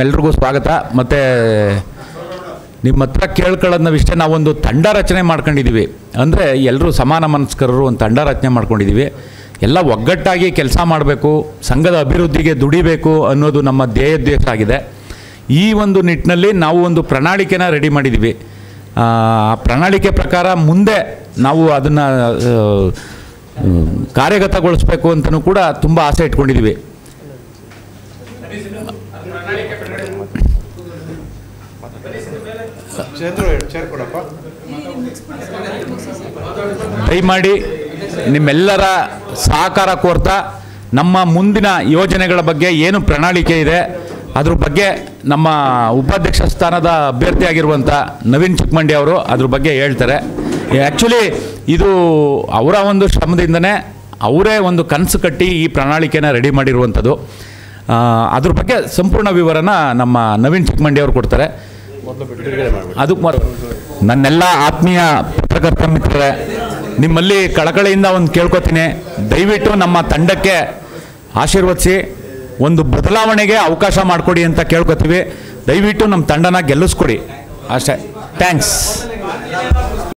ಎಲ್ರಿಗೂ ಸ್ವಾಗತ. ಮತ್ತು ನಿಮ್ಮ ಹತ್ರ ಕೇಳ್ಕೊಳ್ಳೋದನ್ನ ವಿಷಯ ನಾವೊಂದು ತಂಡ ರಚನೆ ಮಾಡ್ಕೊಂಡಿದ್ದೀವಿ. ಅಂದರೆ ಎಲ್ಲರೂ ಸಮಾನ ಮನಸ್ಕರರು ಒಂದು ತಂಡ ರಚನೆ ಮಾಡ್ಕೊಂಡಿದ್ದೀವಿ. ಎಲ್ಲ ಒಗ್ಗಟ್ಟಾಗಿ ಕೆಲಸ ಮಾಡಬೇಕು, ಸಂಘದ ಅಭಿವೃದ್ಧಿಗೆ ದುಡಿಬೇಕು ಅನ್ನೋದು ನಮ್ಮ ಧ್ಯೇಯೋದ್ದೇಶ ಆಗಿದೆ. ಈ ಒಂದು ನಿಟ್ಟಿನಲ್ಲಿ ನಾವು ಒಂದು ಪ್ರಣಾಳಿಕೆನ ರೆಡಿ ಮಾಡಿದ್ದೀವಿ. ಆ ಪ್ರಣಾಳಿಕೆ ಪ್ರಕಾರ ಮುಂದೆ ನಾವು ಅದನ್ನು ಕಾರ್ಯಗತಗೊಳಿಸಬೇಕು ಅಂತಲೂ ಕೂಡ ತುಂಬ ಆಸೆ ಇಟ್ಕೊಂಡಿದ್ದೀವಿ. ದಯಮಾಡಿ ನಿಮ್ಮೆಲ್ಲರ ಸಹಕಾರ ಕೋರ್ತಾ ನಮ್ಮ ಮುಂದಿನ ಯೋಜನೆಗಳ ಬಗ್ಗೆ ಏನು ಪ್ರಣಾಳಿಕೆ ಇದೆ ಅದ್ರ ಬಗ್ಗೆ ನಮ್ಮ ಉಪಾಧ್ಯಕ್ಷ ಸ್ಥಾನದ ಅಭ್ಯರ್ಥಿಯಾಗಿರುವಂಥ ನವೀನ್ ಚಿಕ್ಕಮಂಡಿ ಅವರು ಅದ್ರ ಬಗ್ಗೆ ಹೇಳ್ತಾರೆ. ಆ್ಯಕ್ಚುಲಿ ಇದು ಅವರ ಒಂದು ಶ್ರಮದಿಂದನೇ ಅವರೇ ಒಂದು ಕನಸು ಕಟ್ಟಿ ಈ ಪ್ರಣಾಳಿಕೆನ ರೆಡಿ ಮಾಡಿರುವಂಥದ್ದು. ಅದ್ರ ಬಗ್ಗೆ ಸಂಪೂರ್ಣ ವಿವರನ ನಮ್ಮ ನವೀನ್ ಚಿಕ್ಕಮಂಡಿ ಅವರು ಕೊಡ್ತಾರೆ. ಅದಕ್ಕೆ ನನ್ನೆಲ್ಲ ಆತ್ಮೀಯ ಪತ್ರಕರ್ತ ಮಿತ್ರರೇ, ನಿಮ್ಮಲ್ಲಿ ಕಳಕಳಿಯಿಂದ ಒಂದು ಕೇಳ್ಕೊತೀನಿ, ದಯವಿಟ್ಟು ನಮ್ಮ ತಂಡಕ್ಕೆ ಆಶೀರ್ವದಿಸಿ ಒಂದು ಬದಲಾವಣೆಗೆ ಅವಕಾಶ ಮಾಡಿಕೊಡಿ ಅಂತ ಕೇಳ್ಕೊತೀವಿ. ದಯವಿಟ್ಟು ನಮ್ಮ ತಂಡನ ಗೆಲ್ಲಿಸ್ಕೊಡಿ ಅಷ್ಟೇ. ಥ್ಯಾಂಕ್ಸ್.